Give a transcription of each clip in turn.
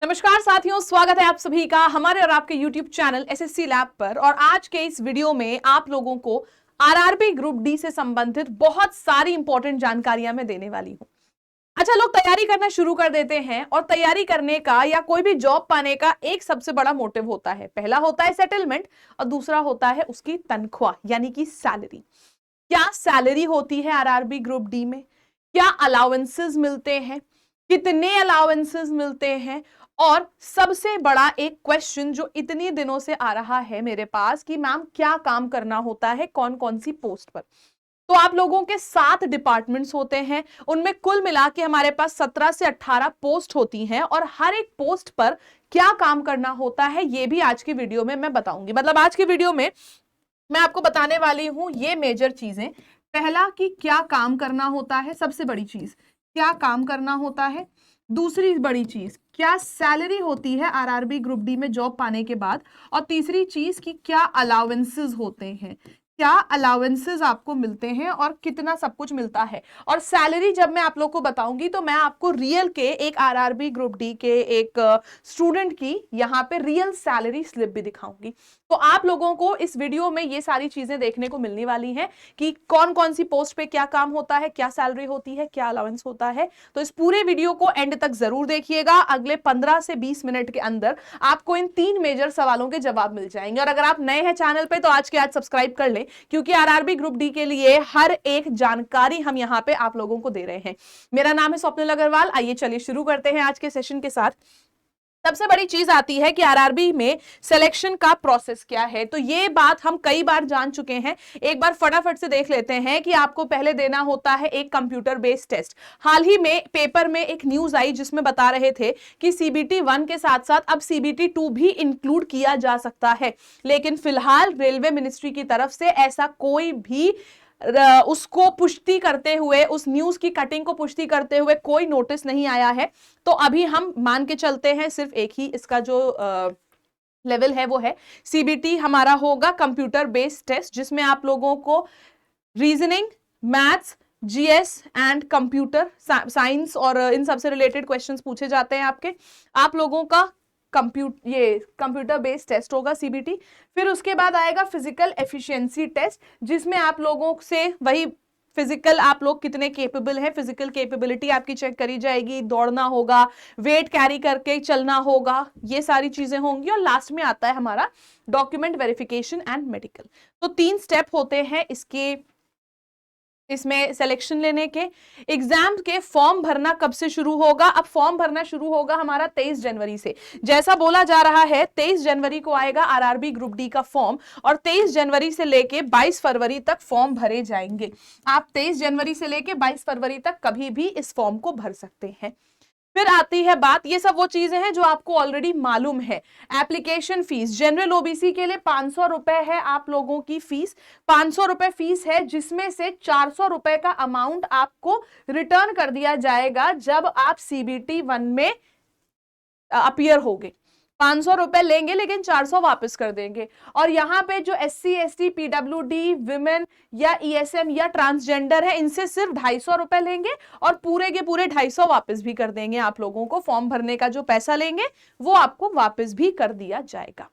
नमस्कार साथियों, स्वागत है आप सभी का हमारे और आपके YouTube चैनल एसएससी लैब पर। और आज के इस वीडियो में आप लोगों को आरआरबी ग्रुप डी से संबंधित बहुत सारी इंपॉर्टेंट जानकारियां मैं देने वाली हूं। अच्छा, लोग तैयारी करना शुरू कर देते हैं और तैयारी करने का या कोई भी जॉब पाने का एक सबसे बड़ा मोटिव होता है। पहला होता है सेटलमेंट और दूसरा होता है उसकी तनख्वाह यानी कि सैलरी। क्या सैलरी होती है आरआरबी ग्रुप डी में? क्या अलाउंसेस मिलते हैं? कितने अलाउंसेस मिलते हैं? और सबसे बड़ा एक क्वेश्चन जो इतने दिनों से आ रहा है मेरे पास कि मैम क्या काम करना होता है कौन कौन सी पोस्ट पर। तो आप लोगों के 7 डिपार्टमेंट्स होते हैं, उनमें कुल मिला के हमारे पास 17 से 18 पोस्ट होती हैं और हर एक पोस्ट पर क्या काम करना होता है ये भी आज की वीडियो में मैं बताऊंगी। मतलब आज की वीडियो में मैं आपको बताने वाली हूं ये मेजर चीजें। पहला कि क्या काम करना होता है, सबसे बड़ी चीज क्या काम करना होता है। दूसरी बड़ी चीज क्या सैलरी होती है आरआरबी ग्रुप डी में जॉब पाने के बाद। और तीसरी चीज कि क्या अलाउंसेस होते हैं, क्या अलाउंसेस आपको मिलते हैं और कितना सब कुछ मिलता है। और सैलरी जब मैं आप लोग को बताऊंगी तो मैं आपको रियल के एक आरआरबी ग्रुप डी के एक स्टूडेंट की यहाँ पे रियल सैलरी स्लिप भी दिखाऊंगी। तो आप लोगों को इस वीडियो में ये सारी चीजें देखने को मिलने वाली हैं कि कौन कौन सी पोस्ट पे क्या काम होता है, क्या सैलरी होती है, क्या अलाउंस होता है। तो इस पूरे वीडियो को एंड तक जरूर देखिएगा। अगले 15 से 20 मिनट के अंदर आपको इन 3 मेजर सवालों के जवाब मिल जाएंगे। और अगर आप नए हैं चैनल पे तो आज के आज सब्सक्राइब कर लें, क्योंकि आरआरबी ग्रुप डी के लिए हर एक जानकारी हम यहां पे आप लोगों को दे रहे हैं। मेरा नाम है स्वप्निल अग्रवाल। आइए चलिए शुरू करते हैं आज के सेशन के साथ। सबसे बड़ी चीज आती है कि आरआरबी में सिलेक्शन का प्रोसेस क्या है। तो ये बात हम कई बार जान चुके हैं, एक बार फटाफट से देख लेते हैं कि आपको पहले देना होता है एक कंप्यूटर बेस्ड टेस्ट। हाल ही में पेपर में एक न्यूज आई जिसमें बता रहे थे कि सीबीटी 1 के साथ साथ अब सीबीटी 2 भी इंक्लूड किया जा सकता है। लेकिन फिलहाल रेलवे मिनिस्ट्री की तरफ से ऐसा कोई भी उसको पुष्टि करते हुए, उस न्यूज की कटिंग को पुष्टि करते हुए कोई नोटिस नहीं आया है। तो अभी हम मान के चलते हैं सिर्फ एक ही इसका जो लेवल है वो है सीबीटी हमारा होगा कंप्यूटर बेस्ड टेस्ट, जिसमें आप लोगों को reasoning, maths, GS and computer science और इन सबसे रिलेटेड क्वेश्चंस पूछे जाते हैं आपके। आप लोगों का कंप्यूटर बेस्ड टेस्ट होगा सीबीटी। फिर उसके बाद आएगा फिजिकल एफिशिएंसी टेस्ट, जिसमें आप लोगों से वही फिजिकल आप लोग कितने केपेबल हैं, फिजिकल कैपेबिलिटी आपकी चेक करी जाएगी। दौड़ना होगा, वेट कैरी करके चलना होगा, ये सारी चीजें होंगी। और लास्ट में आता है हमारा डॉक्यूमेंट वेरिफिकेशन एंड मेडिकल। तो 3 स्टेप होते हैं इसमें सिलेक्शन लेने के। एग्जाम के फॉर्म भरना कब से शुरू होगा? अब फॉर्म भरना शुरू होगा हमारा 23 जनवरी से। जैसा बोला जा रहा है 23 जनवरी को आएगा आरआरबी ग्रुप डी का फॉर्म और 23 जनवरी से लेके 22 फरवरी तक फॉर्म भरे जाएंगे। आप 23 जनवरी से लेके 22 फरवरी तक कभी भी इस फॉर्म को भर सकते हैं। फिर आती है बात, ये सब वो चीजें हैं जो आपको ऑलरेडी मालूम है। एप्लीकेशन फीस जनरल ओबीसी के लिए 500 रुपए है आप लोगों की फीस। 500 रुपए फीस है, जिसमें से 400 रुपए का अमाउंट आपको रिटर्न कर दिया जाएगा जब आप सीबीटी 1 में अपीयर होगे। 500 रुपए लेंगे लेकिन 400 वापस कर देंगे। और यहाँ पे जो एससी एसटी पीडब्ल्यूडी विमेन या ईएसएम या ट्रांसजेंडर है, इनसे सिर्फ 250 रुपए लेंगे और पूरे के पूरे 250 वापस भी कर देंगे। आप लोगों को फॉर्म भरने का जो पैसा लेंगे वो आपको वापस भी कर दिया जाएगा।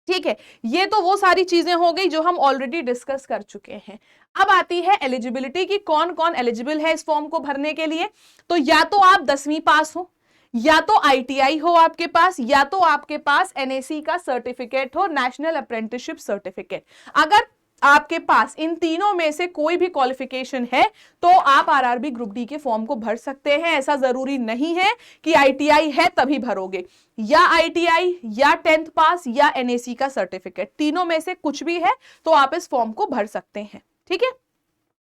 ठीक है, ये तो वो सारी चीजें हो गई जो हम ऑलरेडी डिस्कस कर चुके हैं। अब आती है एलिजिबिलिटी की कौन कौन एलिजिबल है इस फॉर्म को भरने के लिए। तो या तो आप 10वीं पास हो, या तो आईटीआई हो आपके पास, या तो आपके पास एनएसी का सर्टिफिकेट हो, नेशनल अप्रेंटिसशिप सर्टिफिकेट। अगर आपके पास इन तीनों में से कोई भी क्वालिफिकेशन है तो आप आरआरबी ग्रुप डी के फॉर्म को भर सकते हैं। ऐसा जरूरी नहीं है कि आईटीआई है तभी भरोगे। या आईटीआई या 10th पास या एनएसी का सर्टिफिकेट, तीनों में से कुछ भी है तो आप इस फॉर्म को भर सकते हैं। ठीक है,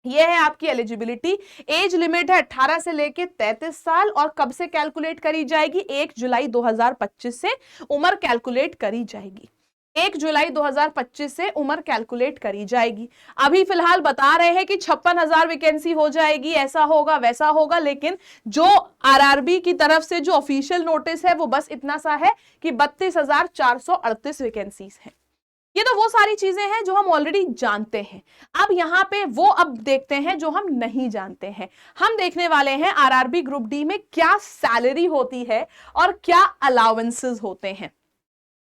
ये है आपकी एलिजिबिलिटी। एज लिमिट है 18 से लेके 33 साल और कब से कैलकुलेट करी जाएगी? 1 जुलाई 2025 से उम्र कैलकुलेट करी जाएगी। 1 जुलाई 2025 से उम्र कैलकुलेट करी जाएगी। अभी फिलहाल बता रहे हैं कि 56,000 वैकेंसी हो जाएगी, ऐसा होगा वैसा होगा, लेकिन जो आरआरबी की तरफ से जो ऑफिशियल नोटिस है वो बस इतना सा है कि 32,438 वैकेंसीज हैं। ये तो वो सारी चीजें हैं जो हम ऑलरेडी जानते हैं। अब यहाँ पे वो अब देखते हैं जो हम नहीं जानते हैं। हम देखने वाले हैं आरआरबी ग्रुप डी में क्या सैलरी होती है और क्या अलाउंसेस होते हैं।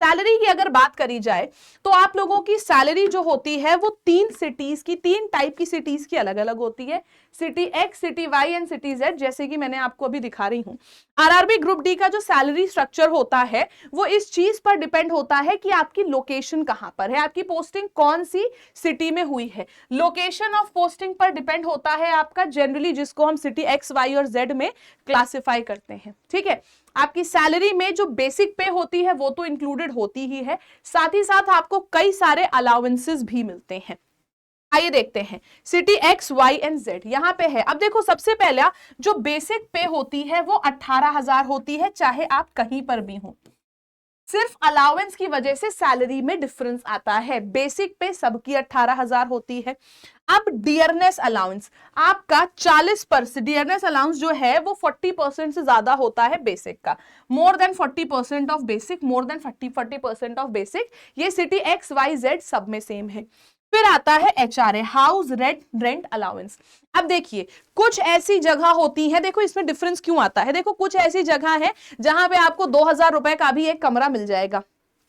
सैलरी की अगर बात करी जाए तो आप लोगों की सैलरी जो होती है वो तीन टाइप की सिटीज की अलग अलग होती है, city X, city Y and city Z, जैसे कि मैंने आपको अभी दिखा रही हूं। आरआरबी ग्रुप डी का जो सैलरी स्ट्रक्चर होता है वो इस चीज पर डिपेंड होता है कि आपकी लोकेशन कहां पर है, आपकी पोस्टिंग कौन सी सिटी में हुई है। लोकेशन ऑफ पोस्टिंग पर डिपेंड होता है आपका जनरली, जिसको हम सिटी एक्स, वाई और जेड में क्लासिफाई करते हैं। ठीक है, आपकी सैलरी में जो बेसिक पे होती है वो तो इंक्लूडेड होती ही है, साथ ही साथ आपको कई सारे अलाउंसेस भी मिलते हैं। आइए देखते हैं city X, Y and Z यहां पे है। अब देखो, सबसे पहला जो बेसिक पे होती है वो 18,000 होती है, चाहे आप कहीं पर भी हो। सिर्फ अलाउंस की वजह से सैलरी में डिफरेंस आता है। बेसिक पे सबकी 18,000 होती है। अब डियरनेस अलाउंस आपका 40%, डियरनेस अलाउंस जो है वो 40% से ज्यादा होता है बेसिक का। More than 40% of basic, more than 40% of basic, ये सिटी एक्स, वाई, जेड सब में सेम है। फिर आता है एचआरए, हाउस रेंट अलाउंस। अब देखिए, कुछ ऐसी जगह होती है, देखो इसमें डिफरेंस क्यों आता है। देखो, कुछ ऐसी जगह है जहां पे आपको 2,000 रुपए का भी एक कमरा मिल जाएगा,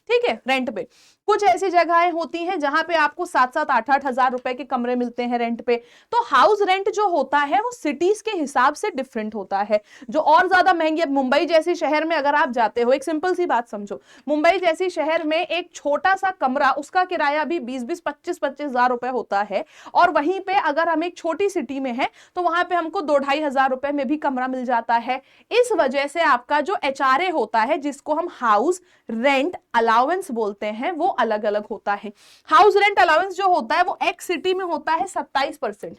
ठीक है, रेंट पे। कुछ ऐसी जगहें होती हैं जहां पे आपको 7-7, 8-8 हजार रुपए के कमरे मिलते हैं रेंट पे। तो हाउस रेंट जो होता है वो सिटीज के हिसाब से डिफरेंट होता है। जो और ज्यादा महंगी, मुंबई जैसी शहर में अगर आप जाते हो, एक सिंपल सी बात समझो, मुंबई जैसी शहर में एक छोटा सा कमरा, उसका किराया भी 20-20, 25-25 हजार रुपए होता है। और वहीं पे अगर हम एक छोटी सिटी में है तो वहां पे हमको 2-2.5 हजार रुपए में भी कमरा मिल जाता है। इस वजह से आपका जो एचआरए होता है, जिसको हम हाउस रेंट अलाउंस बोलते हैं, वो अलग अलग होता है। हाउस रेंट अलाउंस जो होता है वो एक्स सिटी में होता है 27%,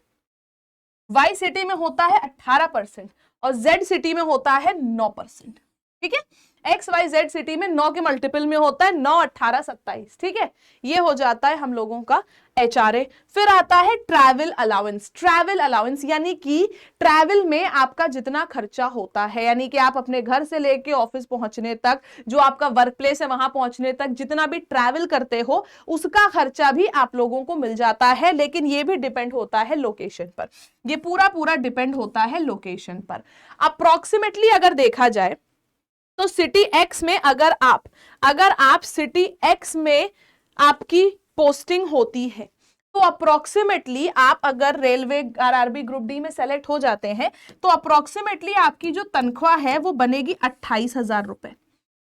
वाई सिटी में होता है 18% और जेड सिटी में होता है 9%। ठीक है, एक्स वाई जेड सिटी में 9 के मल्टीपल में होता है 9, 18, 27। ठीक है, ये हो जाता है हम लोगों का एचआरए। फिर आता है ट्रैवल अलाउंस। ट्रैवल अलाउंस यानी कि ट्रैवल में आपका जितना खर्चा होता है, यानी कि आप अपने घर से लेके ऑफिस पहुंचने तक, जो आपका वर्क प्लेस है वहां पहुंचने तक जितना भी ट्रैवल करते हो, उसका खर्चा भी आप लोगों को मिल जाता है। लेकिन ये भी डिपेंड होता है लोकेशन पर, ये पूरा डिपेंड होता है लोकेशन पर। अप्रोक्सीमेटली अगर देखा जाए तो सिटी एक्स में अगर आप सिटी एक्स में आपकी पोस्टिंग होती है तो अप्रोक्सीमेटली आप अगर रेलवे आरआरबी ग्रुप डी में सेलेक्ट हो जाते हैं तो अप्रोक्सीमेटली आपकी जो तनख्वाह है वो बनेगी 28,000 रुपए।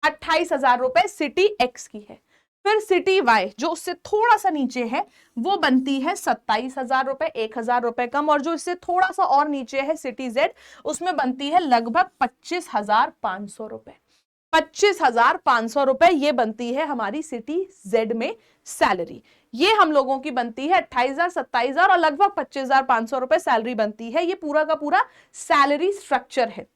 28,000 रुपए सिटी एक्स की है। फिर सिटी वाई जो उससे थोड़ा सा नीचे है वो बनती है 27,000 रुपए, 1,000 रुपए कम। और जो इससे थोड़ा सा और नीचे है सिटी जेड, उसमें बनती है लगभग 25,500 रुपए। 25,500 रुपए ये बनती है हमारी सिटी जेड में सैलरी। ये हम लोगों की बनती है 28,000, 27,000 और लगभग 25,500 रुपए सैलरी बनती है। ये पूरा का पूरा सैलरी स्ट्रक्चर है।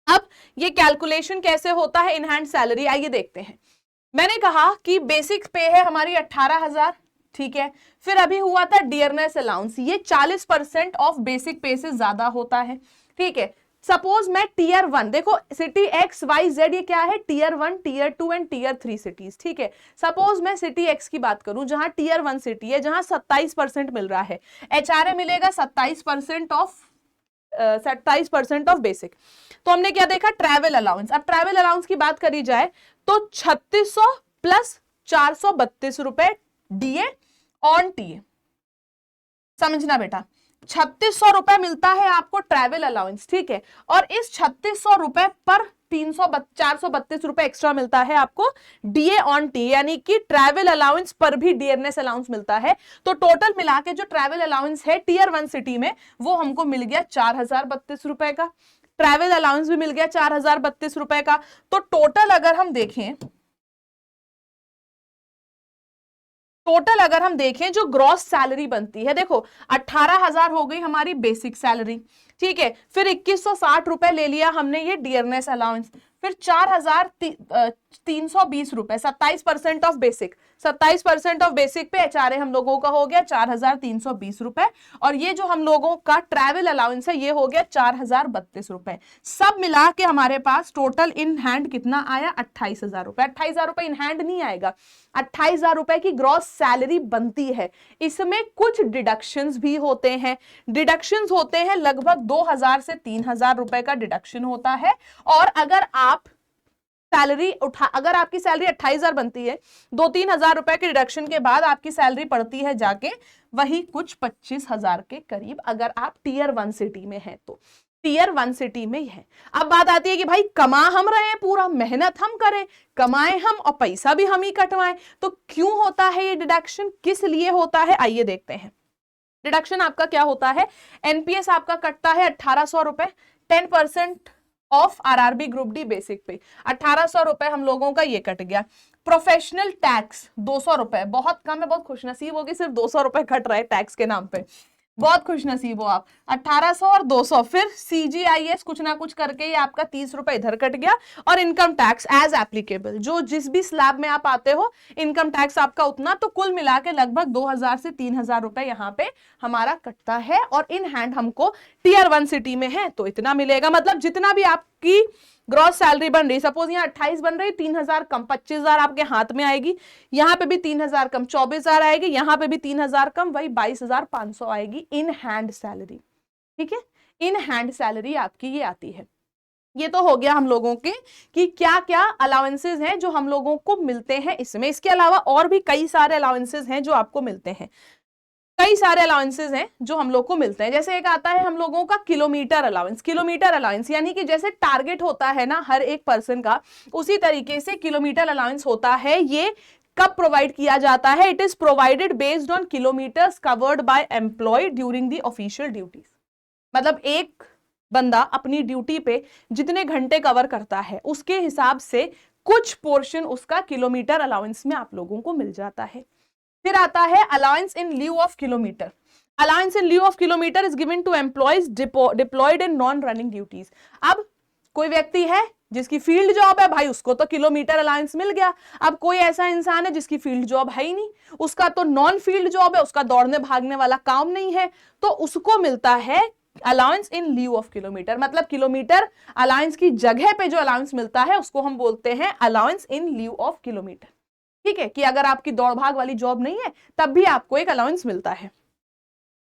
अब ये कैलकुलेशन कैसे होता है इन हैंड सैलरी, आइए देखते हैं। मैंने कहा कि बेसिक पे है हमारी 18,000, ठीक है। फिर अभी हुआ था डियरनेस अलाउंस, ये 40% ऑफ बेसिक पे से ज्यादा होता है, ठीक है। सपोज मैं टीयर 1, देखो सिटी एक्स वाई जेड ये क्या है, tier 1, tier 2 and tier 3 cities, ठीक है। सपोज मैं सिटी एक्स की बात करूं जहां टीयर 1 सिटी है, जहां 27% मिल रहा है, एचआरए मिलेगा 27% ऑफ बेसिक। तो हमने क्या देखा, ट्रैवल अलाउंस। अब ट्रैवल अलाउंस की बात करी जाए तो 3600 प्लस 432 रुपए डीए ऑन टीए। समझना बेटा, 3600 रुपए मिलता है आपको ट्रैवल अलाउंस, ठीक है। और इस 3600 रुपए पर 432 रुपए एक्स्ट्रा मिलता है आपको डीए ऑन टी, यानी कि ट्रैवल अलाउंस पर भी डियरनेस अलाउंस मिलता है। तो टोटल मिला के जो ट्रैवल अलाउंस है टीयर 1 सिटी में वो हमको मिल गया 4,032 रुपए का। ट्रैवल अलाउंस भी मिल गया 4,032 रुपए का। तो टोटल अगर हम देखें जो ग्रॉस सैलरी बनती है, देखो 18,000 हो गई हमारी बेसिक सैलरी, ठीक है, फिर 2160 रुपए ले लिया हमने ये डियरनेस अलाउंस, फिर 4320 रुपए, 27% ऑफ बेसिक, 27% ऑफ बेसिक पे एचआरए हम लोगों का हो गया 4320 रुपए, और ये जो हम लोगों का ट्रैवल अलाउंस है ये हो गया 4032 रुपए। सब मिला के हमारे पास टोटल इन हैंड कितना आया, 28,000 रुपए। 28,000 रुपए इन हैंड नहीं आएगा, 28,000 रुपए की ग्रॉस सैलरी बनती है। इसमें कुछ डिडक्शंस भी होते हैं, डिडक्शंस होते हैं लगभग 2,000 से 3,000 रुपए का डिडक्शन होता है। और अगर आप सैलरी अगर आपकी सैलरी 28,000 बनती है, 2-3 हजार रुपए के डिडक्शन के बाद आपकी सैलरी पड़ती है जाके वही कुछ 25,000 के करीब, अगर आप टीयर 1 सिटी में है तो। टीयर 1 सिटी में ही है। अब बात आती है कि भाई कमा हम रहे हैं, पूरा मेहनत हम करें, कमाएं हम और पैसा भी हम ही कटवाएं, तो क्यों होता है ये डिडक्शन, किस लिए होता है, आइए देखते हैं। डिडक्शन आपका क्या होता है, एनपीएस आपका कटता है 1,800 रुपए, 10% of RRB group D basic पे, 1,800 रुपए हम लोगों का ये कट गया। प्रोफेशनल टैक्स 200 रुपए, बहुत कम है, बहुत खुशनसीब होगी, सिर्फ 200 रुपए कट रहा है टैक्स के नाम पे, बहुत खुशनसीब हो आप। 1,800 और 200, फिर सीजीआईएस कुछ ना कुछ करके ये आपका 30 रुपए इधर कट गया, और इनकम टैक्स एज एप्लीकेबल, जो जिस भी स्लैब में आप आते हो इनकम टैक्स आपका उतना, तो कुल मिला के लगभग 2,000 से 3,000 रुपए यहाँ पे हमारा कटता है। और इन हैंड हमको टीयर 1 सिटी में है तो इतना मिलेगा, मतलब जितना भी आपकी ग्रॉस सैलरी बन रही, सपोज यहाँ 28 बन रही, 3,000 कम 25,000 आपके हाथ में आएगी, यहाँ पे भी 3,000 कम 24,000 आएगी, यहाँ पे भी 3,000 कम वही 22,500 आएगी इन हैंड सैलरी। ठीक है, इन हैंड सैलरी आपकी ये आती है। ये तो हो गया हम लोगों के कि क्या क्या अलाउंसेस हैं जो हम लोगों को मिलते हैं इसमें। इसके अलावा और भी कई सारे अलाउंसेस हैं जो आपको मिलते हैं, कई सारे अलाउंसेस हैं जो हम लोग को मिलते हैं। जैसे एक आता है हम लोगों का किलोमीटर अलाउंस। किलोमीटर अलाउंस यानी कि जैसे टारगेट होता है ना हर एक पर्सन का, उसी तरीके से किलोमीटर अलाउंस होता है। ये कब प्रोवाइड किया जाता है, it is provided based on kilometres covered by employ during the official duties. मतलब एक बंदा अपनी ड्यूटी पे जितने घंटे कवर करता है उसके हिसाब से कुछ पोर्शन उसका किलोमीटर अलाउंस में आप लोगों को मिल जाता है। फिर आता है allowance in lieu of kilometre. Allowance in lieu of kilometre is given to employees deployed in non running duties. अब कोई व्यक्ति है जिसकी फील्ड जॉब है, भाई उसको तो किलोमीटर अलाउंस मिल गया। अब कोई ऐसा इंसान है जिसकी फील्ड जॉब है ही नहीं, उसका तो नॉन फील्ड जॉब है, उसका दौड़ने भागने वाला काम नहीं है, तो उसको मिलता है allowance in lieu of kilometre. मतलब किलोमीटर अलाउंस की जगह पे जो अलाउंस मिलता है उसको हम बोलते हैं allowance in lieu of kilometre. ठीक है, कि अगर आपकी दौड़ भाग वाली जॉब नहीं है तब भी आपको एक अलाउंस मिलता है।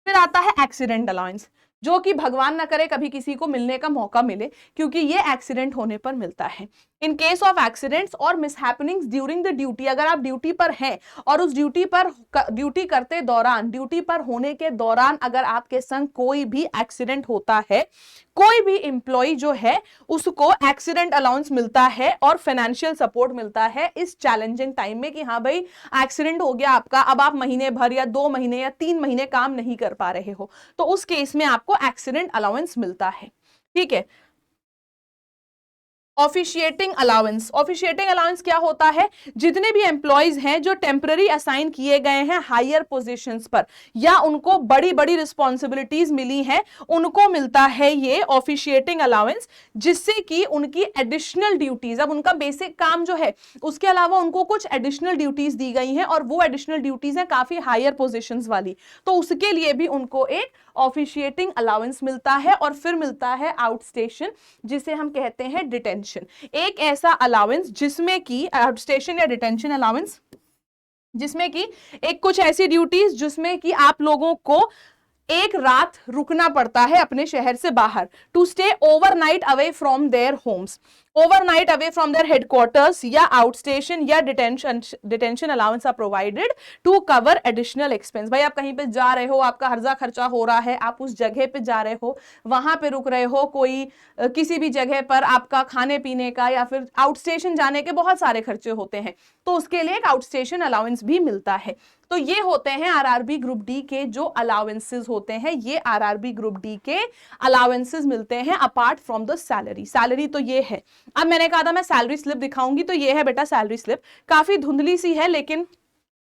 फिर आता है एक्सीडेंट अलाउंस, जो कि भगवान ना करे कभी किसी को मिलने का मौका मिले, क्योंकि ये एक्सीडेंट होने पर मिलता है। इन केस ऑफ एक्सीडेंट्स और मिसहैपनिंग्स ड्यूरिंग द ड्यूटी, अगर आप ड्यूटी पर हैं और उस ड्यूटी करते दौरान, ड्यूटी पर होने के दौरान अगर आपके संग कोई भी एक्सीडेंट होता है, कोई भी एम्प्लॉय जो है उसको एक्सीडेंट अलाउंस मिलता है और फाइनेंशियल सपोर्ट मिलता है इस चैलेंजिंग टाइम में कि हाँ भाई एक्सीडेंट हो गया आपका, अब आप महीने भर या 2 महीने या 3 महीने काम नहीं कर पा रहे हो, तो उस केस में आपको एक्सीडेंट अलाउंस मिलता है। ठीक है, ऑफिशिएटिंग अलाउंस। ऑफिशिएटिंग अलाउंस क्या होता है, जितने भी एम्प्लॉयज हैं जो टेम्पररी असाइन किए गए हैं हायर पोजीशंस पर या उनको बड़ी बड़ी रिस्पॉन्सिबिलिटीज मिली हैं, उनको मिलता है ये ऑफिशिएटिंग अलाउंस, जिससे कि उनकी एडिशनल ड्यूटीज, अब उनका बेसिक काम जो है उसके अलावा उनको कुछ एडिशनल ड्यूटीज दी गई हैं और वो एडिशनल ड्यूटीज हैं काफी हायर पोजीशंस वाली, तो उसके लिए भी उनको एक ऑफिशिएटिंग अलाउंस मिलता है। और फिर मिलता है आउटस्टेशन, जिसे हम कहते हैं डिटेंशन। एक ऐसा अलाउंस जिसमें कि आउटस्टेशन या डिटेंशन अलाउंस, जिसमें कि एक कुछ ऐसी ड्यूटीज जिसमें कि आप लोगों को एक रात रुकना पड़ता है अपने शहर से बाहर, to stay overnight away from their homes, overnight away from their headquarters, या आउटस्टेशन या detention allowance are provided to cover additional expense. भाई आप कहीं पे जा रहे हो, आपका हर्जा खर्चा हो रहा है, आप उस जगह पे जा रहे हो, वहां पे रुक रहे हो, कोई किसी भी जगह पर आपका खाने पीने का या फिर आउटस्टेशन जाने के बहुत सारे खर्चे होते हैं, तो उसके लिए एक आउटस्टेशन अलाउंस भी मिलता है। तो ये होते हैं आरआरबी ग्रुप डी के जो अलाउंसेस होते हैं, ये आरआरबी ग्रुप डी के अलाउंसेस मिलते हैं apart from the salary. Salary तो ये है, अब मैंने कहा था मैं सैलरी स्लिप दिखाऊंगी, तो ये है बेटा सैलरी स्लिप, काफी धुंधली सी है लेकिन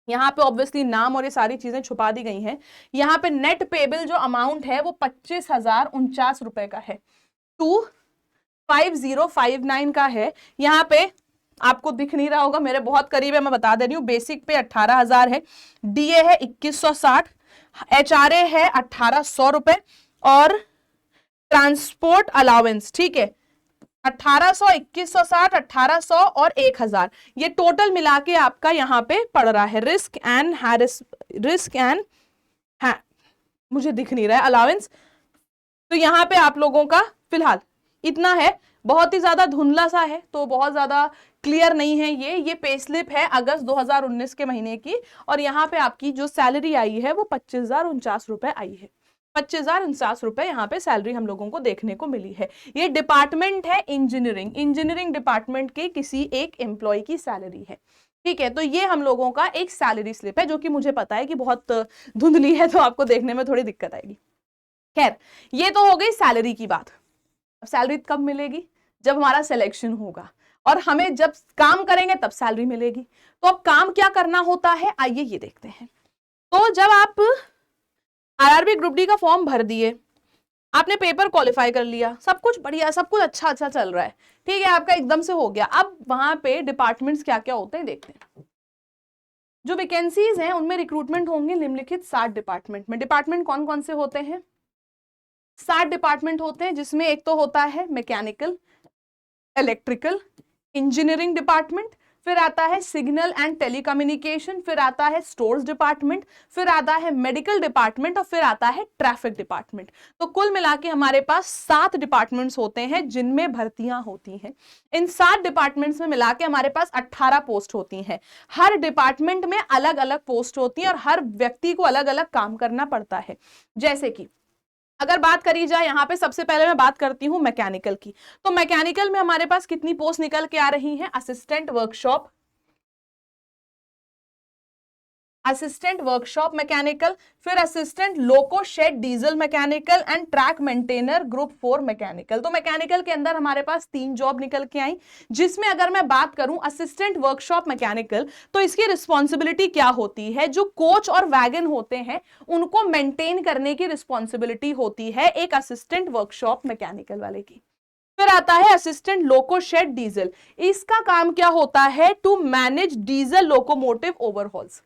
यहाँ पे ऑब्वियसली नाम और ये सारी चीजें छुपा दी गई हैं। यहाँ पे नेट पेबल जो अमाउंट है वो 25,049 रुपए का है, 25059 का है। यहाँ पे आपको दिख नहीं रहा होगा, मेरे बहुत करीब है, मैं बता दे रही हूँ। बेसिक पे 18,000 है, डीए है 2160, एचआरए है 1800 रुपए और ट्रांसपोर्ट अलाउंस, ठीक है, 1800, 2160, 1800 और 1000, ये टोटल मिला के आपका यहाँ पे पड़ रहा है रिस्क एंड मुझे दिख नहीं रहा है अलाउंस। तो यहाँ पे आप लोगों का फिलहाल इतना है, बहुत ही ज्यादा धुंधला सा है, तो बहुत ज्यादा क्लियर नहीं है। ये पे स्लिप है अगस्त 2019 के महीने की, और यहाँ पे आपकी जो सैलरी आई है वो 25,049 रुपए आई है। 25,049 रुपए यहाँ पे सैलरी हम लोगों को देखने को मिली है। ये डिपार्टमेंट है इंजीनियरिंग डिपार्टमेंट के किसी एक एम्प्लॉय की सैलरी है, ठीक है। तो ये हम लोगों का एक सैलरी स्लिप है, जो कि मुझे पता है कि बहुत धुंधली है, तो आपको देखने में थोड़ी दिक्कत आएगी। खैर, ये तो हो गई सैलरी की बात। अब सैलरी कब मिलेगी? जब हमारा सिलेक्शन होगा, और हमें जब काम करेंगे तब सैलरी मिलेगी। तो अब काम क्या करना होता है, आइए ये देखते हैं। तो जब आप आरआरबी ग्रुप डी का फॉर्म भर दिए, आपने पेपर क्वालिफाई कर लिया, सब कुछ बढ़िया, सब कुछ अच्छा अच्छा चल रहा है, ठीक है, आपका एकदम से हो गया। अब वहां पे डिपार्टमेंट्स क्या क्या होते हैं देखते हैं। जो वैकेंसीज हैं उनमें रिक्रूटमेंट होंगे निम्नलिखित 60 डिपार्टमेंट में। डिपार्टमेंट कौन कौन से होते हैं? 60 डिपार्टमेंट होते हैं, जिसमें एक तो होता है मैकेनिकल, इलेक्ट्रिकल, इंजीनियरिंग डिपार्टमेंट, फिर आता है सिग्नल एंड टेलीकम्युनिकेशन, फिर आता है स्टोर्स डिपार्टमेंट, फिर आता है मेडिकल डिपार्टमेंट, और फिर आता है ट्रैफिक डिपार्टमेंट। तो कुल मिला के हमारे पास 7 डिपार्टमेंट्स होते हैं जिनमें भर्तियां होती हैं। इन 7 डिपार्टमेंट्स में मिला के हमारे पास 18 पोस्ट होती हैं। हर डिपार्टमेंट में अलग अलग पोस्ट होती है और हर व्यक्ति को अलग अलग काम करना पड़ता है। जैसे कि अगर बात करी जाए, यहाँ पे सबसे पहले मैं बात करती हूँ मैकेनिकल की। तो मैकेनिकल में हमारे पास कितनी पोस्ट निकल के आ रही हैं? असिस्टेंट वर्कशॉप मैकेनिकल, फिर assistant loco shed diesel mechanical and track maintainer group 4 mechanical. तो मैकेनिकल के अंदर हमारे पास 3 जॉब निकल के आई, जिसमें अगर मैं बात करूं असिस्टेंट वर्कशॉप मैकेनिकल, तो इसकी रिस्पॉन्सिबिलिटी क्या होती है? जो कोच और वैगन होते हैं उनको मेंटेन करने की रिस्पॉन्सिबिलिटी होती है एक असिस्टेंट वर्कशॉप मैकेनिकल वाले की। फिर आता है असिस्टेंट लोको शेड डीजल, इसका काम क्या होता है? टू मैनेज डीजल लोकोमोटिव ओवरहॉल्स,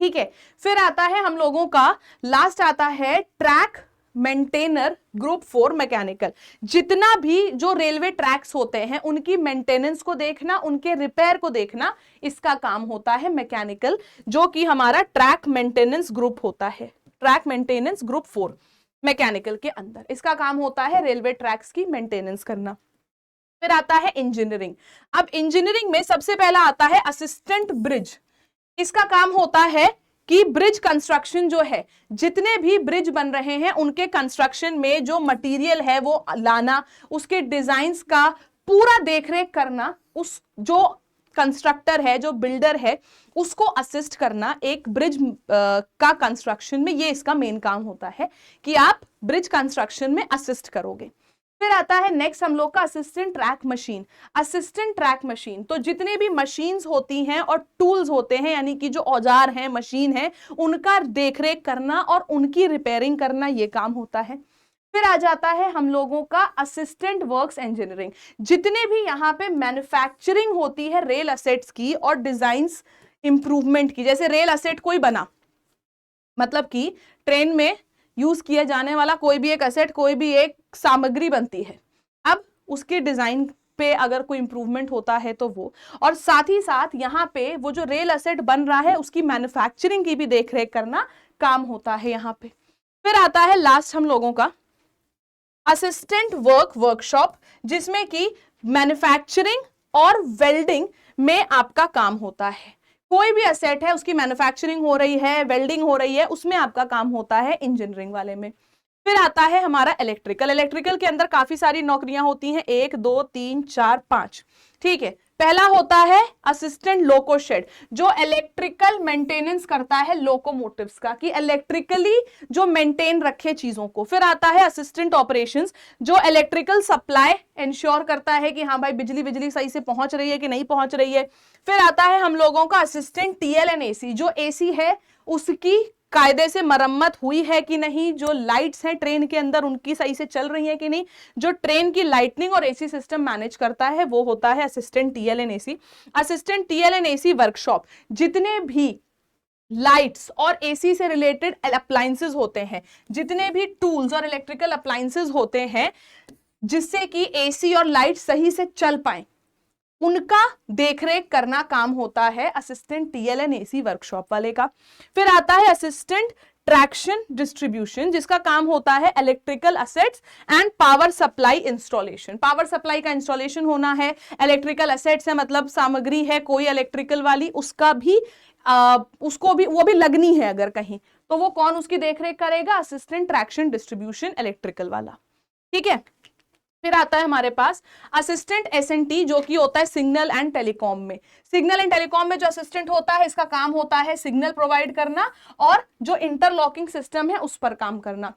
ठीक है। फिर आता है हम लोगों का लास्ट आता है ट्रैक मेंटेनर ग्रुप 4 मैकेनिकल। जितना भी जो रेलवे ट्रैक्स होते हैं उनकी मेंटेनेंस को देखना, उनके रिपेयर को देखना, इसका काम होता है मैकेनिकल, जो कि हमारा ट्रैक मेंटेनेंस ग्रुप होता है। ट्रैक मेंटेनेंस ग्रुप 4 मैकेनिकल के अंदर इसका काम होता है रेलवे ट्रैक्स की मेंटेनेंस करना। फिर आता है इंजीनियरिंग। अब इंजीनियरिंग में सबसे पहला आता है असिस्टेंट ब्रिज। इसका काम होता है कि ब्रिज कंस्ट्रक्शन जो है, जितने भी ब्रिज बन रहे हैं उनके कंस्ट्रक्शन में जो मटेरियल है वो लाना, उसके डिजाइन्स का पूरा देखरेख करना, उस जो कंस्ट्रक्टर है, जो बिल्डर है, उसको असिस्ट करना एक ब्रिज का कंस्ट्रक्शन में। ये इसका मेन काम होता है कि आप ब्रिज कंस्ट्रक्शन में असिस्ट करोगे। फिर आता है नेक्स्ट हम लोग का assistant track machine. Assistant track machine, तो जितने भी मशीन्स होती हैं और टूल्स होते हैं, यानी कि जो औजार हैं, मशीन है, उनका देखरेख करना और उनकी रिपेयरिंग करना, ये काम होता है। फिर आ जाता है हम लोगों का असिस्टेंट वर्क्स इंजीनियरिंग। जितने भी यहाँ पे मैन्युफैक्चरिंग होती है रेल असेट्स की और डिजाइंस इंप्रूवमेंट की, जैसे रेल असेट कोई बना, मतलब कि ट्रेन में यूज किया जाने वाला कोई भी एक असेट, कोई भी एक सामग्री बनती है, अब उसके डिजाइन पे अगर कोई इंप्रूवमेंट होता है तो वो, और साथ ही साथ यहाँ पे वो जो रेल असेट बन रहा है उसकी मैन्युफैक्चरिंग की भी देखरेख करना काम होता है यहाँ पे। फिर आता है लास्ट हम लोगों का असिस्टेंट वर्कशॉप, जिसमें कि मैन्युफैक्चरिंग और वेल्डिंग में आपका काम होता है। कोई भी असेट है उसकी मैन्युफैक्चरिंग हो रही है, वेल्डिंग हो रही है, उसमें आपका काम होता है इंजीनियरिंग वाले में। फिर आता है हमारा इलेक्ट्रिकल। इलेक्ट्रिकल के अंदर काफी सारी नौकरियां होती हैं, 1 2 3 4 5, ठीक है। पहला होता है असिस्टेंट लोको शेड, जो इलेक्ट्रिकल मेंटेनेंस करता है लोकोमोटिव्स का, कि इलेक्ट्रिकली जो मेंटेन रखे चीजों को। फिर आता है असिस्टेंट ऑपरेशंस, जो इलेक्ट्रिकल सप्लाई इंश्योर करता है कि हाँ भाई बिजली सही से पहुंच रही है कि नहीं पहुंच रही है। फिर आता है हम लोगों का असिस्टेंट टीएल एंड एसी, जो एसी है उसकी कायदे से मरम्मत हुई है कि नहीं, जो लाइट्स हैं ट्रेन के अंदर उनकी सही से चल रही है कि नहीं, जो ट्रेन की लाइटनिंग और एसी सिस्टम मैनेज करता है वो होता है assistant TL and AC. Assistant TL and AC workshop, जितने भी लाइट्स और एसी से रिलेटेड अप्लायंसेस होते हैं, जितने भी टूल्स और इलेक्ट्रिकल अप्लायंसेस होते हैं जिससे कि एसी और लाइट सही से चल पाए, उनका देखरेख करना काम होता है assistant TL and AC workshop वाले का। फिर आता है असिस्टेंट ट्रैक्शन डिस्ट्रीब्यूशन, जिसका काम होता है electrical assets and power supply installation. Power supply का इंस्टॉलेशन होना है, इलेक्ट्रिकल असेट्स है मतलब सामग्री है कोई इलेक्ट्रिकल वाली, उसका भी उसको भी वो भी लगनी है अगर कहीं, तो वो कौन उसकी देखरेख करेगा, असिस्टेंट ट्रैक्शन डिस्ट्रीब्यूशन इलेक्ट्रिकल वाला। ठीक है। फिर आता है हमारे पास असिस्टेंट एसएनटी, जो कि होता है सिग्नल एंड टेलीकॉम में। सिग्नल एंड टेलीकॉम में जो असिस्टेंट होता है, इसका काम होता है सिग्नल प्रोवाइड करना और जो इंटरलॉकिंग सिस्टम है उस पर काम करना।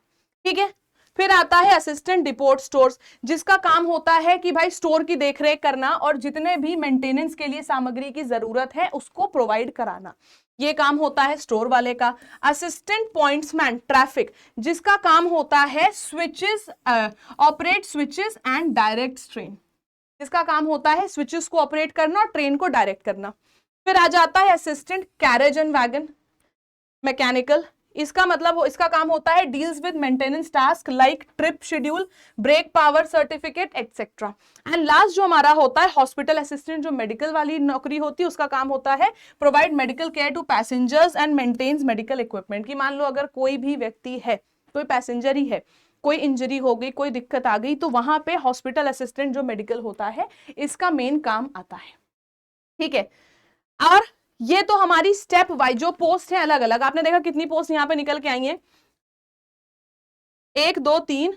ठीक है। फिर आता है असिस्टेंट डिपोट स्टोर्स, जिसका काम होता है कि भाई स्टोर की देखरेख करना और जितने भी मेंटेनेंस के लिए सामग्री की जरूरत है उसको प्रोवाइड कराना, ये काम होता है स्टोर वाले का। असिस्टेंट पॉइंट्समैन ट्रैफिक, जिसका काम होता है switches, operate switches and direct train, जिसका काम होता है स्विचेस को ऑपरेट करना और ट्रेन को डायरेक्ट करना। फिर आ जाता है assistant carriage and wagon mechanical, इसका मतलब इसका काम होता है deals with maintenance task like trip schedule, brake power certificate etcetera. And last जो हमारा होता है हॉस्पिटल असिस्टेंट, जो मेडिकल वाली नौकरी होती है, उसका काम होता है provide medical care to passengers and maintains medical equipment. की मान लो अगर कोई भी व्यक्ति है, कोई पैसेंजर ही है, कोई इंजरी हो गई, कोई दिक्कत आ गई, तो वहां पे हॉस्पिटल असिस्टेंट जो मेडिकल होता है इसका मेन काम आता है। ठीक है। और ये तो हमारी स्टेप वाइज जो पोस्ट है अलग अलग, आपने देखा कितनी पोस्ट यहां पे निकल के आई है, 1 2 3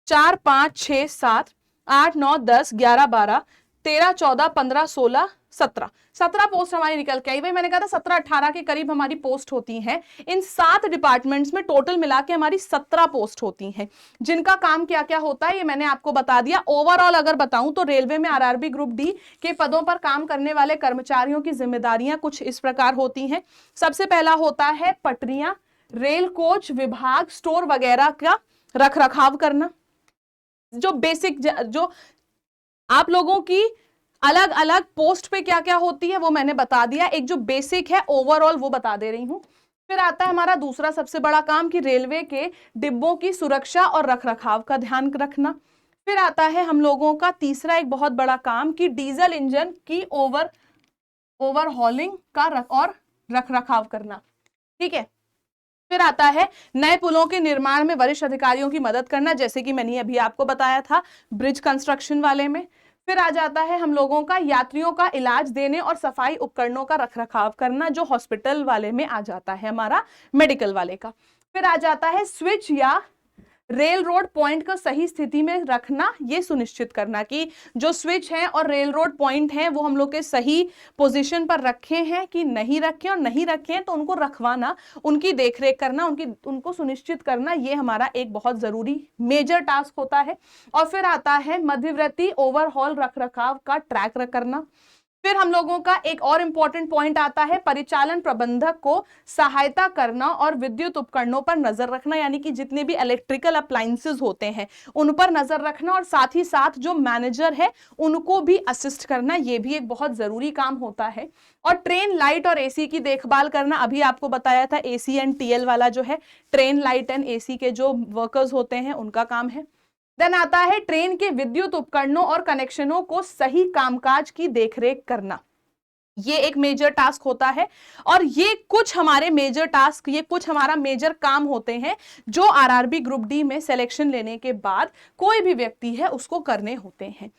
4 5 6 7 8 9 10 11 12 13 14 15 16 17 पोस्ट हमारी निकल के आई। भाई मैंने कहा था 17-18 के करीब हमारी पोस्ट होती हैं। इन 7 डिपार्टमेंट्स में टोटल मिला के हमारी 17 पोस्ट होती हैं, जिनका काम क्या क्या होता है ये मैंने आपको बता दिया। ओवरऑल अगर बताऊं तो रेलवे में आरआरबी ग्रुप डी के पदों पर काम करने वाले कर्मचारियों की जिम्मेदारियां कुछ इस प्रकार होती हैं। सबसे पहला होता है पटरियां, रेल कोच विभाग, स्टोर वगैरह का रख रखाव करना। जो बेसिक जो आप लोगों की अलग अलग पोस्ट पे क्या क्या होती है वो मैंने बता दिया, एक जो बेसिक है ओवरऑल वो बता दे रही हूं। फिर आता है हमारा दूसरा सबसे बड़ा काम कि रेलवे के डिब्बों की सुरक्षा और रखरखाव का ध्यान रखना। फिर आता है हम लोगों का तीसरा एक बहुत बड़ा काम कि डीजल इंजन की ओवरहॉलिंग का और रखरखाव करना। ठीक है। फिर आता है नए पुलों के निर्माण में वरिष्ठ अधिकारियों की मदद करना, जैसे कि मैंने अभी आपको बताया था ब्रिज कंस्ट्रक्शन वाले में। फिर आ जाता है हम लोगों का यात्रियों का इलाज देने और सफाई उपकरणों का रखरखाव करना, जो हॉस्पिटल वाले में आ जाता है हमारा मेडिकल वाले का। फिर आ जाता है स्विच या रेल रोड पॉइंट को सही स्थिति में रखना, ये सुनिश्चित करना कि जो स्विच है और रेल रोड पॉइंट है वो हम लोग के सही पोजीशन पर रखे हैं कि नहीं रखे, और नहीं रखे हैं तो उनको रखवाना, उनकी देखरेख करना, उनको सुनिश्चित करना, ये हमारा एक बहुत जरूरी मेजर टास्क होता है। और फिर आता है मध्यवर्ती ओवरहॉल रखरखाव का ट्रैक करना। फिर हम लोगों का एक और इंपॉर्टेंट पॉइंट आता है परिचालन प्रबंधक को सहायता करना और विद्युत उपकरणों पर नजर रखना, यानी कि जितने भी इलेक्ट्रिकल अप्लायंसेस होते हैं उन पर नजर रखना, और साथ ही साथ जो मैनेजर है उनको भी असिस्ट करना, ये भी एक बहुत जरूरी काम होता है। और ट्रेन लाइट और एसी की देखभाल करना, अभी आपको बताया था एसी एंड टीएल वाला जो है ट्रेन लाइट एंड एसी के जो वर्कर्स होते हैं उनका काम है। देन आता है ट्रेन के विद्युत उपकरणों और कनेक्शनों को सही कामकाज की देखरेख करना, ये एक मेजर टास्क होता है। और ये कुछ हमारे मेजर टास्क, ये कुछ हमारा मेजर काम होते हैं जो आरआरबी ग्रुप डी में सिलेक्शन लेने के बाद कोई भी व्यक्ति है उसको करने होते हैं।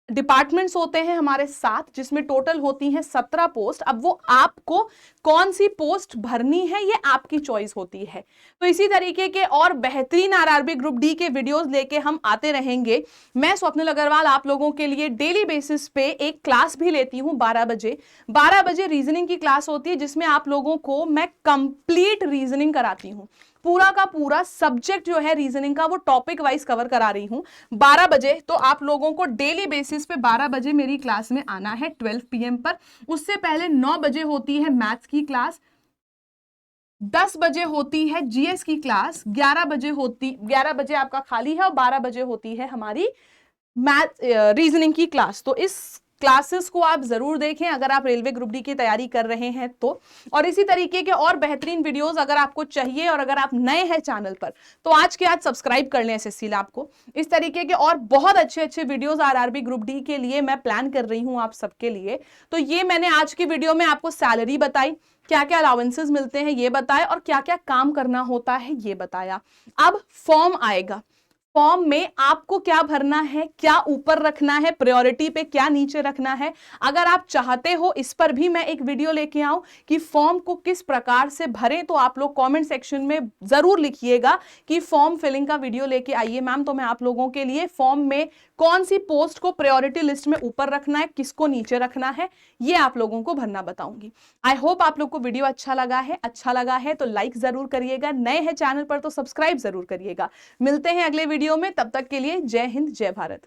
डिपार्टमेंट्स होते हैं हमारे 7, जिसमें टोटल होती हैं 17 पोस्ट। अब वो आपको कौन सी पोस्ट भरनी है ये आपकी चॉइस होती है। तो इसी तरीके के और बेहतरीन आरआरबी ग्रुप डी के वीडियोस लेके हम आते रहेंगे। मैं स्वप्निल अग्रवाल आप लोगों के लिए डेली बेसिस पे एक क्लास भी लेती हूं 12 बजे। 12 बजे रीजनिंग की क्लास होती है, जिसमें आप लोगों को मैं कंप्लीट रीजनिंग कराती हूं। पूरा का पूरा सब्जेक्ट जो है रीजनिंग का वो टॉपिक वाइज कवर करा रही हूं 12 बजे। तो आप लोगों को डेली बेसिस पे 12 बजे मेरी क्लास में आना है 12 PM पर। उससे पहले 9 बजे होती है मैथ्स की क्लास, 10 बजे होती है जीएस की क्लास, 11 बजे आपका खाली है और 12 बजे होती है हमारी मैथ रीजनिंग की क्लास। तो इस क्लासेस को आप जरूर देखें अगर आप रेलवे ग्रुप डी की तैयारी कर रहे हैं तो। और इसी तरीके के और बेहतरीन वीडियोस अगर आपको चाहिए और अगर आप नए हैं चैनल पर तो आज के आज सब्सक्राइब कर लें एसएससी लैब को। इस तरीके के और बहुत अच्छे अच्छे वीडियोस आरआरबी ग्रुप डी के लिए मैं प्लान कर रही हूं आप सबके लिए। तो ये मैंने आज की वीडियो में आपको सैलरी बताई, क्या क्या अलाउंसेस मिलते हैं ये बताया, और क्या क्या काम करना होता है ये बताया। अब फॉर्म आएगा, फॉर्म में आपको क्या भरना है, क्या ऊपर रखना है प्रायोरिटी पे, क्या नीचे रखना है। अगर आप चाहते हो इस पर भी मैं एक वीडियो लेके आऊं कि फॉर्म को किस प्रकार से भरें, तो आप लोग कमेंट सेक्शन में जरूर लिखिएगा कि फॉर्म फिलिंग का वीडियो लेके आइए मैम। तो मैं आप लोगों के लिए फॉर्म में कौन सी पोस्ट को प्रायोरिटी लिस्ट में ऊपर रखना है, किसको नीचे रखना है, ये आप लोगों को भरना बताऊंगी। आई होप आप लोग को वीडियो अच्छा लगा है तो लाइक जरूर करिएगा, नए हैं चैनल पर तो सब्सक्राइब जरूर करिएगा। मिलते हैं अगले वीडियो में, तब तक के लिए जय हिंद जय भारत।